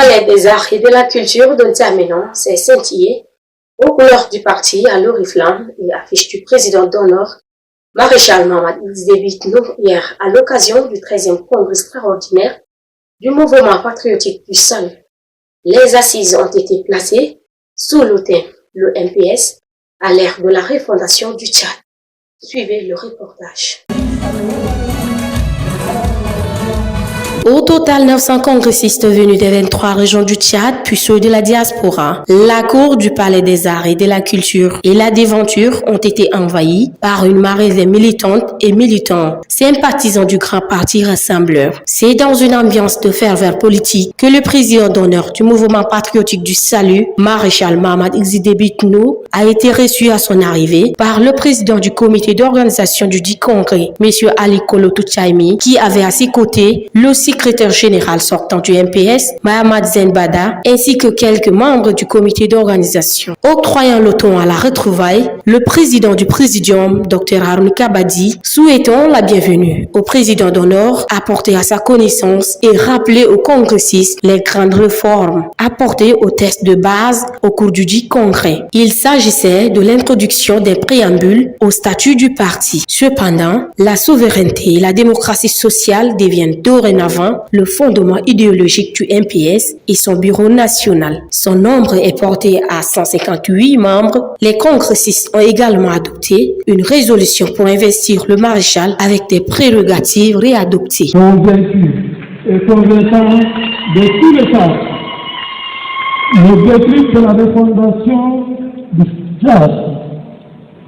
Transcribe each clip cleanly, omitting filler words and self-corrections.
Palais des Arts et de la Culture de N'Djamena s'est scintillé aux couleurs du parti à l'oriflamme et affiche du président d'honneur Maréchal Mamadou Debitno hier à l'occasion du 13e congrès extraordinaire du mouvement patriotique du Salut. Les assises ont été placées sous le thème le MPS à l'ère de la refondation du Tchad. Suivez le reportage. Au total, 900 congressistes venus des 23 régions du Tchad, puis ceux de la diaspora, la cour du Palais des Arts et de la Culture et la Déventure ont été envahis par une marée de militantes et militants, sympathisants du grand parti rassembleur. C'est dans une ambiance de ferveur politique que le président d'honneur du mouvement patriotique du Salut, Maréchal Mamadou Debitno, a été reçu à son arrivée par le président du comité d'organisation du dit congrès, M. Ali Kolo Touchaimi, qui avait à ses côtés le secrétaire général sortant du MPS, Mahamad Zenbada, ainsi que quelques membres du comité d'organisation. Octroyant le ton à la retrouvaille, le président du présidium, Dr Haroun Kabadi, souhaitant la bienvenue au président d'honneur, apporter à sa connaissance et rappeler aux congressistes les grandes réformes apportées aux tests de base au cours du dit congrès. Il s'agissait de l'introduction des préambules au statut du parti. Cependant, la souveraineté et la démocratie sociale deviennent dorénavant le fondement idéologique du MPS et son bureau national. Son nombre est porté à 158 membres. Les congressistes ont également adopté une résolution pour investir le maréchal avec des prérogatives réadoptées. Convaincu et convaincant de tous les cas, l'objectif de la refondation du Tchad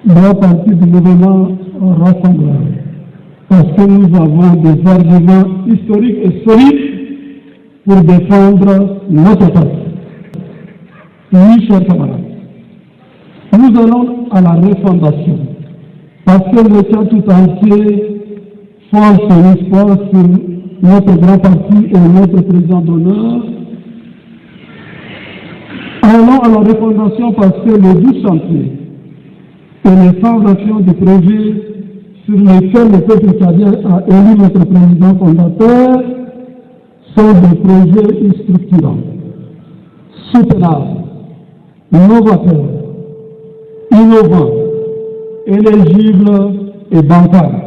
doit partir du mouvement rassembleur. Parce que nous avons des arguments historiques et solides pour défendre notre parti. Oui, chers camarades, nous allons à la refondation, parce que le Tchad tout entier force son espoir sur notre grand parti et notre président d'honneur. Allons à la refondation parce que les 12 chantiers et les 100 actions du projet sur lesquels le peuple tchadien a élu notre président fondateur sont des projets structurants, soutenables, novateurs, innovants, éligibles et bancaires.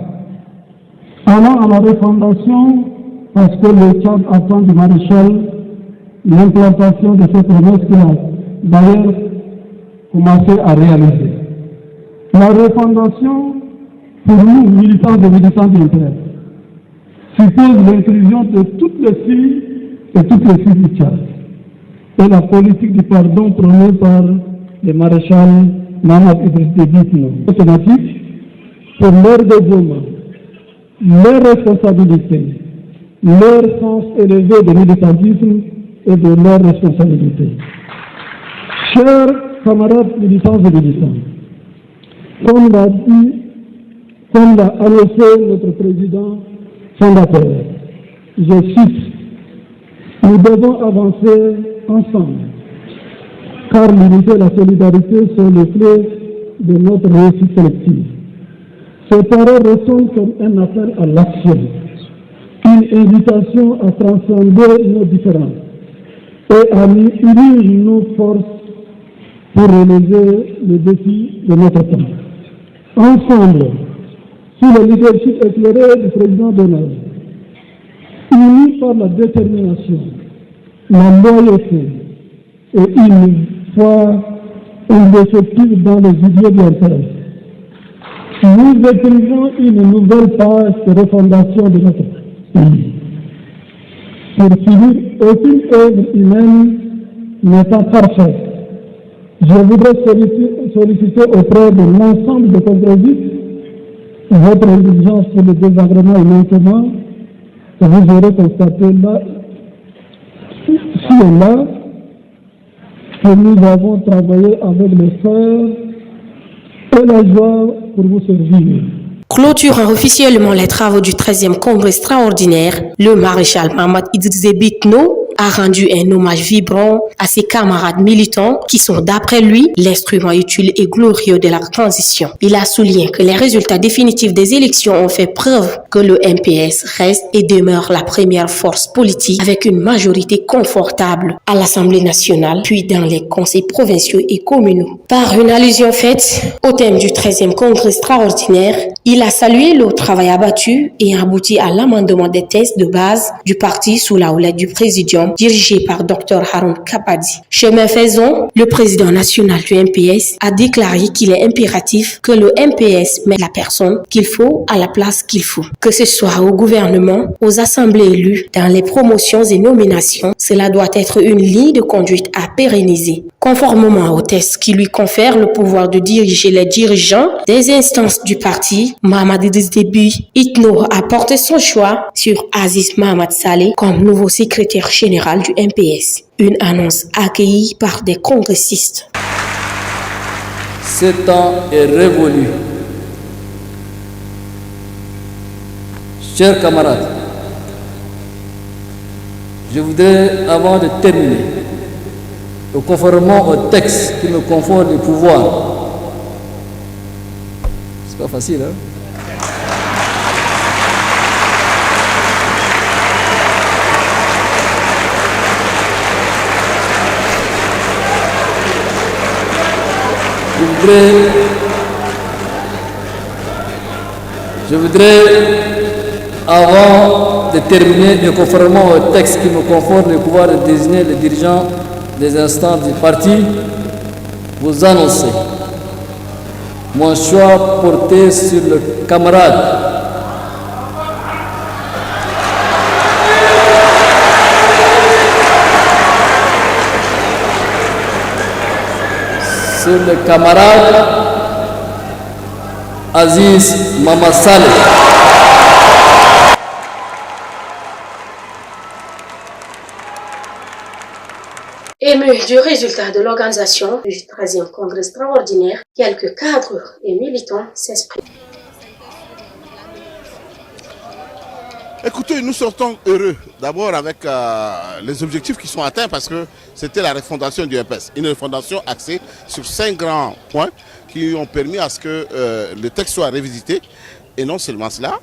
Allons à la refondation parce que le Tchad attend du maréchal l'implantation de ces promesses qu'il a d'ailleurs commencé à réaliser. La refondation, pour nous, militants et militants d'intérêt, suppose l'inclusion de toutes les filles et toutes les filles du Tchad et la politique du pardon prônée par le maréchal Mamadou Debitno. Automatique pour leur dévouement, leur responsabilité, leur sens élevé de militantisme et de leur responsabilité. Chers camarades militants et militants, comme l'a annoncé notre président fondateur, je cite, nous devons avancer ensemble, car l'unité et la solidarité sont les clés de notre réussite collective. Ces paroles ressonnent comme un appel à l'action, une invitation à transcender nos différences et à unir nos forces pour relever les défis de notre temps. Ensemble, sous le leadership éclairé du président d'honneur, unis par la détermination, la loyauté et une foi indéfectible dans les idées de l'intérêt, nous écrivons une nouvelle page de refondation de notre pays. Pour finir, aucune œuvre humaine n'est pas parfaite. Je voudrais solliciter auprès de l'ensemble des congressistes votre indulgence sur le désagrément et manquement que vous aurez constaté là, ci et là, que nous avons travaillé avec les frères et la joie pour vous servir. Clôturant officiellement les travaux du 13e congrès extraordinaire, le maréchal Mamadou Debitno a rendu un hommage vibrant à ses camarades militants qui sont d'après lui l'instrument utile et glorieux de la transition. Il a souligné que les résultats définitifs des élections ont fait preuve que le MPS reste et demeure la première force politique avec une majorité confortable à l'Assemblée nationale puis dans les conseils provinciaux et communaux. Par une allusion faite au thème du 13e congrès extraordinaire, il a salué le travail abattu et abouti à l'amendement des textes de base du parti sous la houlette du présidium dirigé par Dr Haroun Kapadi. Chemin faisant, le président national du MPS a déclaré qu'il est impératif que le MPS mette la personne qu'il faut à la place qu'il faut. Que ce soit au gouvernement, aux assemblées élues, dans les promotions et nominations, cela doit être une ligne de conduite à pérenniser. Conformément au texte qui lui confère le pouvoir de diriger les dirigeants des instances du parti, Mohamed Idriss Déby Itno a porté son choix sur Aziz Mohamed Saleh comme nouveau secrétaire général du MPS. Une annonce accueillie par des congressistes. Ce temps est révolu. Chers camarades, je voudrais, avant de terminer, conformément au texte qui me confère le pouvoir, c'est pas facile, hein? Je voudrais, avant de terminer, et conformément au texte qui me confère le pouvoir de désigner les dirigeants des instances du parti, vous annoncer mon choix porté sur le camarade Aziz Mohamed Saleh. Ému du résultat de l'organisation du 13e congrès extraordinaire, quelques cadres et militants s'expriment. Écoutez, nous sortons heureux, d'abord avec les objectifs qui sont atteints parce que c'était la refondation du MPS. Une refondation axée sur 5 grands points qui ont permis à ce que le texte soit révisité. Et non seulement cela,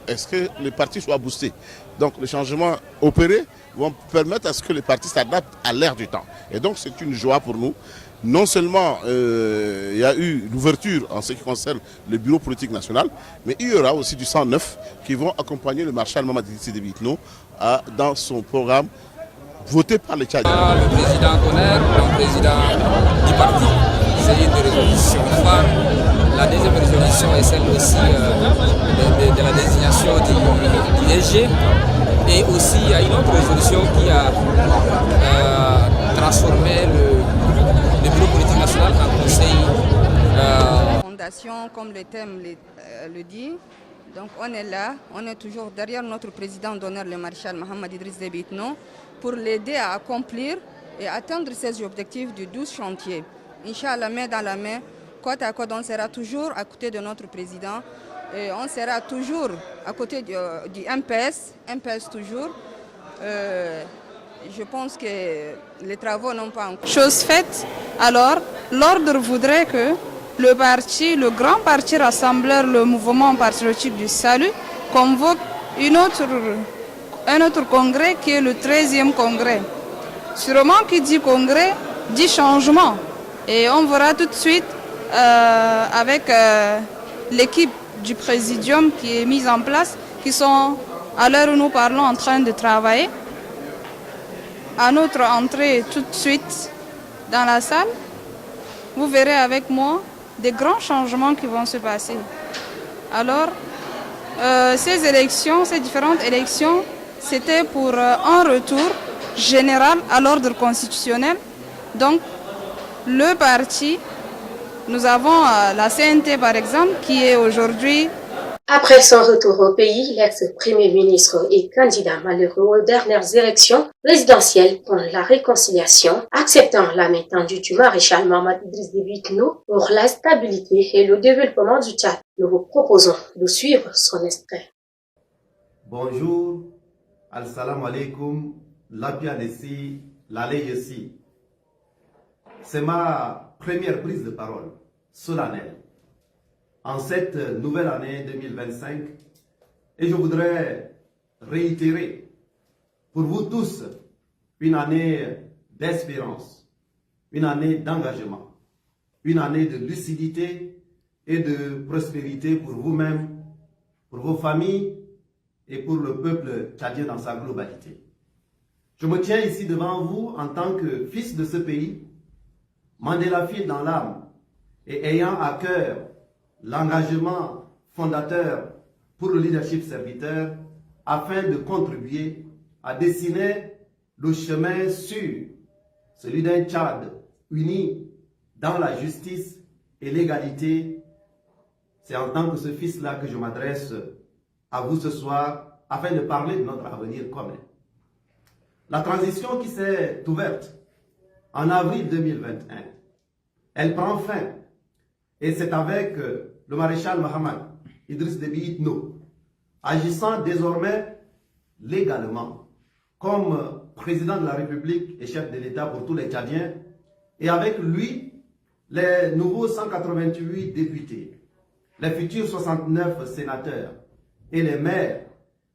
est-ce que les partis soient boostés. Donc les changements opérés vont permettre à ce que les partis s'adaptent à l'ère du temps. Et donc c'est une joie pour nous. Non seulement il y a eu l'ouverture en ce qui concerne le bureau politique national, mais il y aura aussi du 109 qui vont accompagner le marshal Mohamed Idriss Déby Itno dans son programme voté par les Tchadiens. Le président d'honneur, le président du parti, c'est une des résolutions phares. La deuxième résolution est celle aussi de la désignation du DG. Et aussi il y a une autre résolution qui a transformé le bureau politique national en conseil. Fondation, comme le thème le dit, donc on est là, on est toujours derrière notre président d'honneur, le maréchal Mohamed Idriss Déby Itno, pour l'aider à accomplir et atteindre ses objectifs du 12 chantiers. Inch'Allah, main dans la main, côte à côte, on sera toujours à côté de notre président. Et on sera toujours à côté du MPS toujours. Je pense que les travaux n'ont pas encore. Chose faite, alors l'ordre voudrait que le parti, le grand parti rassembleur, le mouvement patriotique du salut, convoque un autre congrès qui est le 13e congrès. Sûrement qui dit congrès, dit changement. Et on verra tout de suite avec l'équipe du présidium qui est mise en place, qui sont, à l'heure où nous parlons, en train de travailler. À notre entrée tout de suite dans la salle, vous verrez avec moi des grands changements qui vont se passer. Alors, ces élections, ces différentes élections, c'était pour un retour général à l'ordre constitutionnel. Donc, le parti, nous avons la CNT par exemple, qui est aujourd'hui... Après son retour au pays, l'ex-premier ministre et candidat malheureux aux dernières élections présidentielles pour la réconciliation, acceptant la main tendue du maréchal Mohamed Idriss Déby Itno pour la stabilité et le développement du Tchad. Nous vous proposons de suivre son extrait. Bonjour, assalamu alaikum, Lapianesi, Laleyesi. C'est ma première prise de parole solennelle en cette nouvelle année 2025 et je voudrais réitérer pour vous tous une année d'espérance, une année d'engagement, une année de lucidité et de prospérité pour vous-même, pour vos familles et pour le peuple tchadien dans sa globalité. Je me tiens ici devant vous en tant que fils de ce pays, mandélafile dans l'âme et ayant à cœur l'engagement fondateur pour le leadership serviteur afin de contribuer à dessiner le chemin sûr, celui d'un Tchad uni dans la justice et l'égalité. C'est en tant que ce fils-là que je m'adresse à vous ce soir afin de parler de notre avenir commun. La transition qui s'est ouverte en avril 2021, elle prend fin et c'est avec le maréchal Mohamed Idriss Déby Itno, agissant désormais légalement comme président de la République et chef de l'État pour tous les Tchadiens, et avec lui les nouveaux 188 députés, les futurs 69 sénateurs et les maires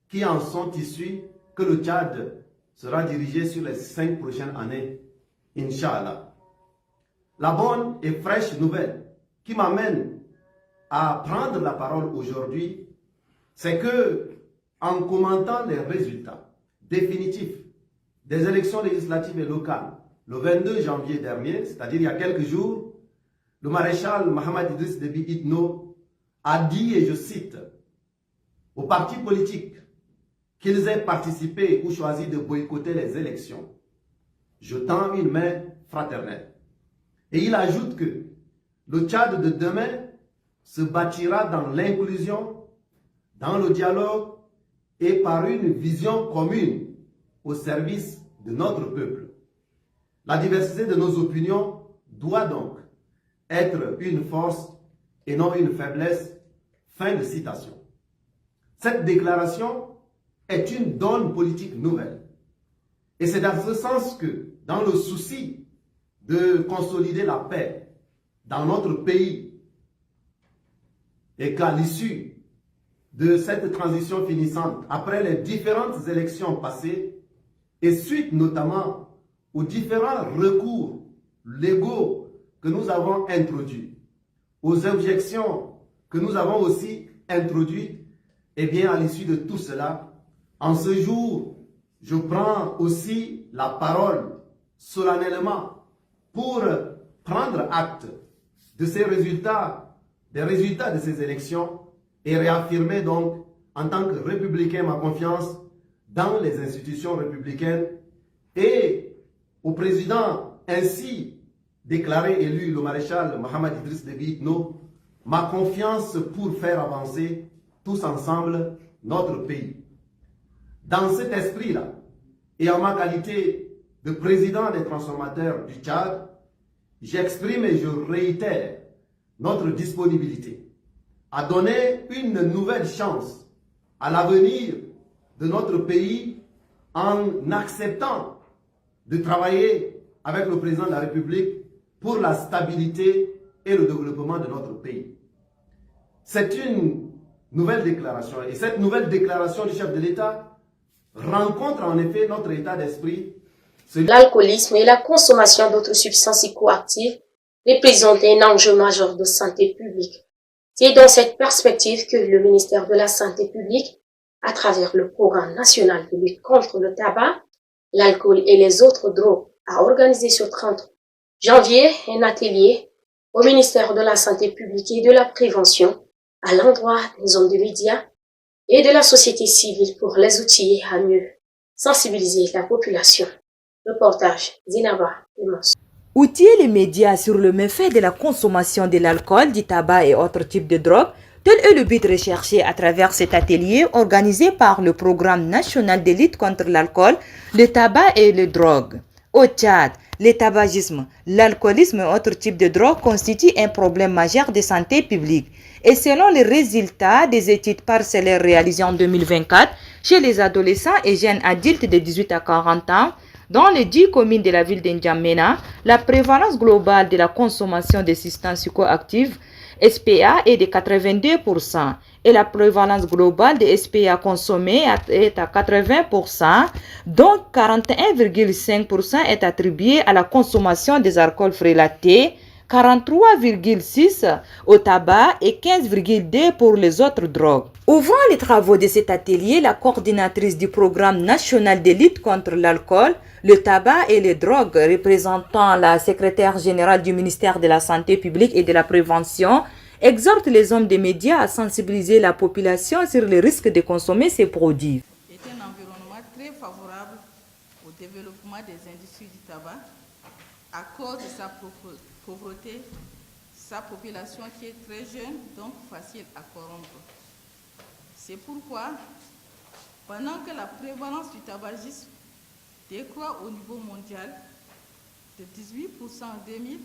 qui en sont issus, que le Tchad sera dirigé sur les 5 prochaines années, Inch'Allah. La bonne et fraîche nouvelle qui m'amène à prendre la parole aujourd'hui, c'est que, en commentant les résultats définitifs des élections législatives et locales le 22 janvier dernier, c'est-à-dire il y a quelques jours, le maréchal Mohamed Idriss Déby Itno a dit, et je cite, aux partis politiques qu'ils aient participé ou choisi de boycotter les élections, je tends une main fraternelle. Et il ajoute que le Tchad de demain se bâtira dans l'inclusion, dans le dialogue et par une vision commune au service de notre peuple. La diversité de nos opinions doit donc être une force et non une faiblesse. Fin de citation. Cette déclaration est une donne politique nouvelle. Et c'est dans ce sens que, dans le souci de consolider la paix dans notre pays, et qu'à l'issue de cette transition finissante, après les différentes élections passées, et suite notamment aux différents recours légaux que nous avons introduits, aux objections que nous avons aussi introduites, et bien à l'issue de tout cela, en ce jour, je prends aussi la parole solennellement pour prendre acte de ces résultats, des résultats de ces élections et réaffirmer donc en tant que républicain ma confiance dans les institutions républicaines et au président ainsi déclaré élu, le maréchal Mohamed Idriss Déby Itno, ma confiance pour faire avancer tous ensemble notre pays. Dans cet esprit-là, et en ma qualité de président des transformateurs du Tchad, j'exprime et je réitère notre disponibilité à donner une nouvelle chance à l'avenir de notre pays en acceptant de travailler avec le président de la République pour la stabilité et le développement de notre pays. C'est une nouvelle déclaration et cette nouvelle déclaration du chef de l'État rencontre en effet notre état d'esprit. L'alcoolisme et la consommation d'autres substances psychoactives représentent un enjeu majeur de santé publique. C'est dans cette perspective que le ministère de la Santé publique, à travers le Programme national de lutte contre le tabac, l'alcool et les autres drogues, a organisé ce 30 janvier un atelier au ministère de la Santé publique et de la Prévention à l'endroit des hommes de médias et de la société civile pour les outiller à mieux sensibiliser la population. Reportage Zinaba Emos. Outiller les médias sur le méfait de la consommation de l'alcool, du tabac et autres types de drogues, tel est le but recherché à travers cet atelier organisé par le Programme national de lutte contre l'alcool, le tabac et les drogues. Au Tchad, le tabagisme, l'alcoolisme et autres types de drogues constituent un problème majeur de santé publique. Et selon les résultats des études parcellaires réalisées en 2024, chez les adolescents et jeunes adultes de 18 à 40 ans. Dans les 10 communes de la ville d'Njamena, la prévalence globale de la consommation de substances psychoactives SPA est de 82% et la prévalence globale des SPA consommés est à 80%, dont 41,5% est attribué à la consommation des alcools frélatés, 43,6% au tabac et 15,2% pour les autres drogues. Ouvrant les travaux de cet atelier, la coordinatrice du programme national de lutte contre l'alcool, le tabac et les drogues, représentant la secrétaire générale du ministère de la Santé publique et de la Prévention, exhorte les hommes des médias à sensibiliser la population sur les risques de consommer ces produits. C'est un environnement très favorable au développement des industries du tabac à cause de sa pauvreté, sa population qui est très jeune, donc facile à corrompre. C'est pourquoi, pendant que la prévalence du tabagisme décroît au niveau mondial de 18% en 2000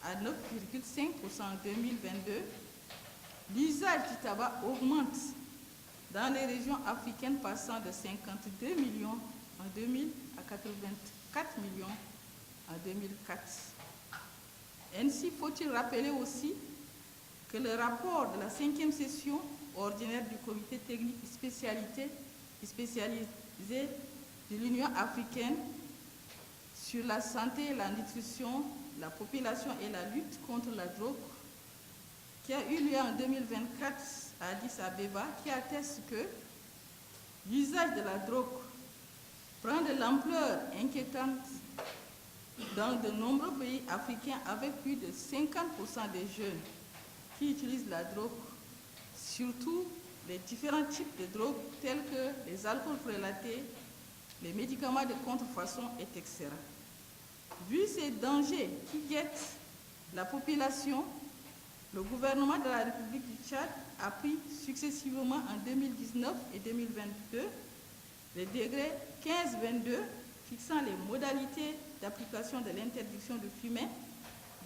à 9,5% en 2022, l'usage du tabac augmente dans les régions africaines passant de 52 millions en 2000 à 84 millions en 2004. Ainsi, faut-il rappeler aussi que le rapport de la 5e session ordinaire du comité technique spécialisé de l'Union africaine sur la santé et la nutrition, la population et la lutte contre la drogue, qui a eu lieu en 2024 à Addis Abeba, qui atteste que l'usage de la drogue prend de l'ampleur inquiétante dans de nombreux pays africains, avec plus de 50% des jeunes qui utilisent la drogue, surtout les différents types de drogues tels que les alcools prélatés, les médicaments de contrefaçon, etc. Vu ces dangers qui guettent la population, le gouvernement de la République du Tchad a pris successivement en 2019 et 2022 les décrets 15-22 fixant les modalités d'application de l'interdiction de fumer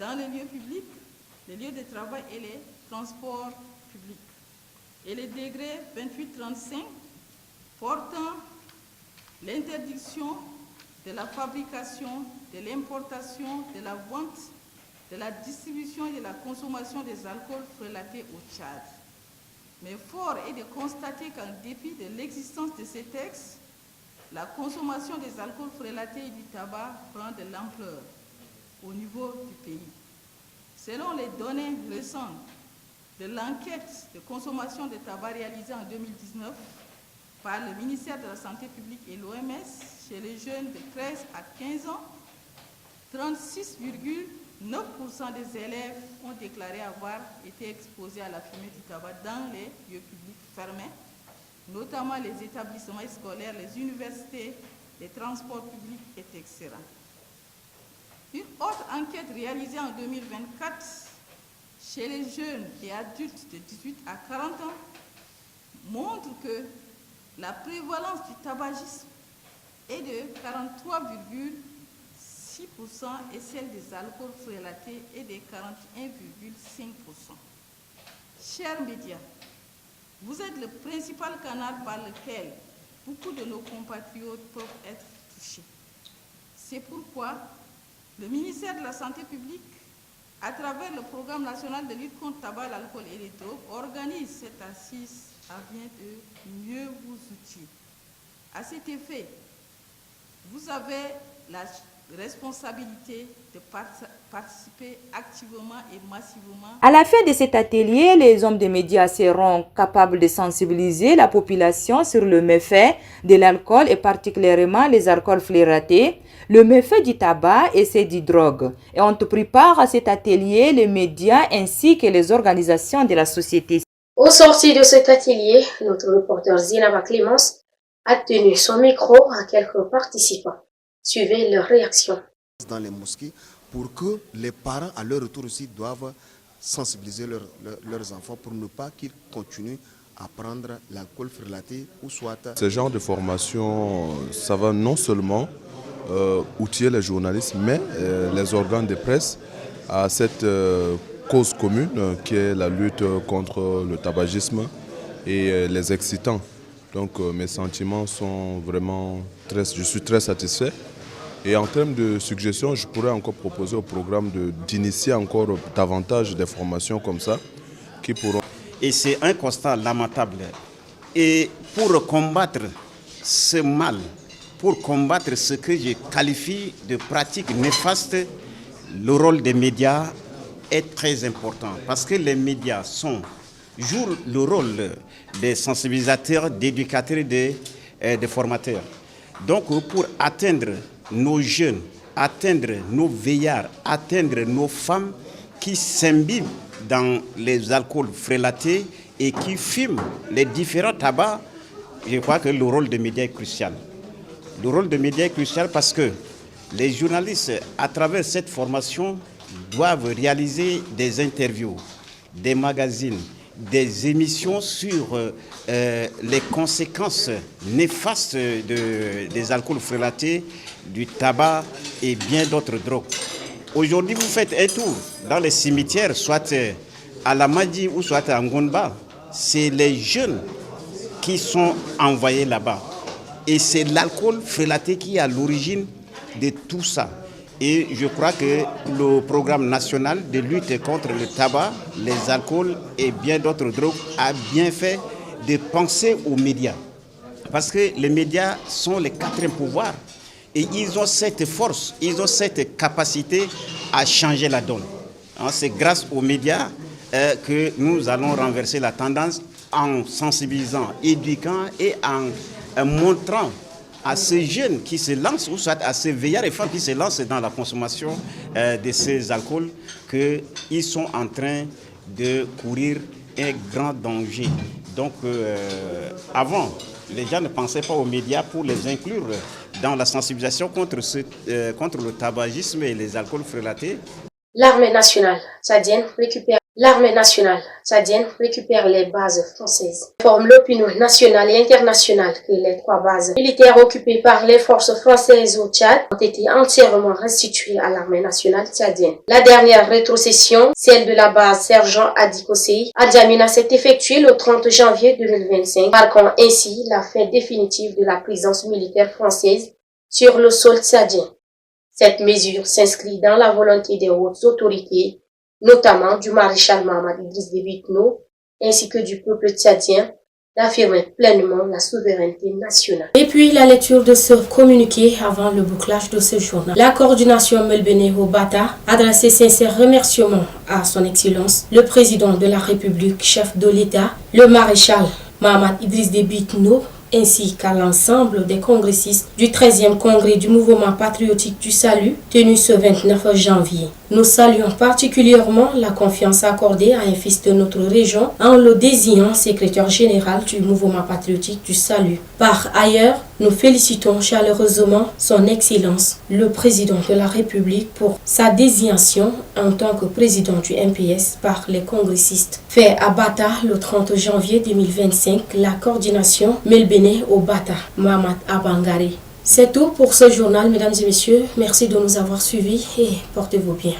dans les lieux publics, les lieux de travail et les transports publics. Et les décrets 28-35 portant l'interdiction de la fabrication, de l'importation, de la vente, de la distribution et de la consommation des alcools prélatés au Tchad. Mais fort est de constater qu'en dépit de l'existence de ces textes, la consommation des alcools prélatés et du tabac prend de l'ampleur au niveau du pays. Selon les données récentes de l'enquête de consommation de tabac réalisée en 2019 par le ministère de la Santé publique et l'OMS, chez les jeunes de 13 à 15 ans, 36,9% des élèves ont déclaré avoir été exposés à la fumée du tabac dans les lieux publics fermés, notamment les établissements scolaires, les universités, les transports publics, etc. Une autre enquête réalisée en 2024 chez les jeunes et adultes de 18 à 40 ans montre que la prévalence du tabagisme est de 43,6% et celle des alcools prélatés est de 41,5%. Chers médias, vous êtes le principal canal par lequel beaucoup de nos compatriotes peuvent être touchés. C'est pourquoi le ministère de la Santé publique, à travers le programme national de lutte contre le tabac, l'alcool et les drogues, organise cette assise à bien de mieux vous outiller. À cet effet, vous avez la responsabilité de participer activement et massivement. À la fin de cet atelier, les hommes des médias seront capables de sensibiliser la population sur le méfait de l'alcool et particulièrement les alcools flératés, le méfait du tabac et ceux du drogue. Et on te prépare à cet atelier les médias ainsi que les organisations de la société. Au sorti de cet atelier, notre reporter Zinaba Clémence a tenu son micro à quelques participants. Suivez leurs réactions. Dans les mosquées, pour que les parents, à leur retour aussi, doivent sensibiliser leurs enfants pour ne pas qu'ils continuent à prendre l'alcool frélaté ou soit... Ce genre de formation, ça va non seulement outiller les journalistes, mais les organes de presse à cette cause commune qui est la lutte contre le tabagisme et les excitants. Donc mes sentiments sont vraiment je suis très satisfait. Et en termes de suggestions, je pourrais encore proposer au programme d'initier encore davantage des formations comme ça qui pourront... Et c'est un constat lamentable. Et pour combattre ce mal, pour combattre ce que je qualifie de pratique néfaste, le rôle des médias est très important. Parce que les médias jouent le rôle des sensibilisateurs, d'éducateurs et des formateurs. Donc pour atteindre nos jeunes, atteindre nos vieillards, atteindre nos femmes qui s'imbibent dans les alcools frélatés et qui fument les différents tabacs, je crois que le rôle des médias est crucial. Le rôle des médias est crucial parce que les journalistes, à travers cette formation, doivent réaliser des interviews, des magazines, des émissions sur les conséquences néfastes des alcools frélatés, du tabac et bien d'autres drogues. Aujourd'hui, vous faites un tour dans les cimetières, soit à la Madi ou soit à Ngonba. C'est les jeunes qui sont envoyés là-bas. Et c'est l'alcool frélaté qui est à l'origine de tout ça. Et je crois que le programme national de lutte contre le tabac, les alcools et bien d'autres drogues a bien fait de penser aux médias. Parce que les médias sont les quatrièmes pouvoirs et ils ont cette force, ils ont cette capacité à changer la donne. C'est grâce aux médias que nous allons renverser la tendance en sensibilisant, éduquant et en montrant à ces jeunes qui se lancent, ou soit à ces vieillards et femmes qui se lancent dans la consommation de ces alcools, qu'ils sont en train de courir un grand danger. Donc avant, les gens ne pensaient pas aux médias pour les inclure dans la sensibilisation contre le tabagisme et les alcools frélatés. L'armée nationale tchadienne récupère les bases françaises. Informe l'opinion nationale et internationale que les 3 bases militaires occupées par les forces françaises au Tchad ont été entièrement restituées à l'armée nationale tchadienne. La dernière rétrocession, celle de la base Sergent Adikosei à Djamena, s'est effectuée le 30 janvier 2025, marquant ainsi la fin définitive de la présence militaire française sur le sol tchadien. Cette mesure s'inscrit dans la volonté des hautes autorités, notamment du maréchal Mohamed Idriss Déby Itno, ainsi que du peuple tchadien, d'affirmer pleinement la souveraineté nationale. Et puis la lecture de ce communiqué avant le bouclage de ce journal. La coordination Melbene au Bata adresse ses sincères remerciements à son Excellence, le président de la République, chef de l'État, le maréchal Mohamed Idriss Déby Itno, ainsi qu'à l'ensemble des congressistes du 13e congrès du mouvement patriotique du salut tenu ce 29 janvier. Nous saluons particulièrement la confiance accordée à un fils de notre région en le désignant secrétaire général du mouvement patriotique du salut. Par ailleurs, nous félicitons chaleureusement son Excellence, le président de la République, pour sa désignation en tant que président du MPS par les congressistes. Fait à Bata le 30 janvier 2025, la coordination Melbene au Bata, Mohamed Abangari. C'est tout pour ce journal, mesdames et messieurs. Merci de nous avoir suivis et portez-vous bien.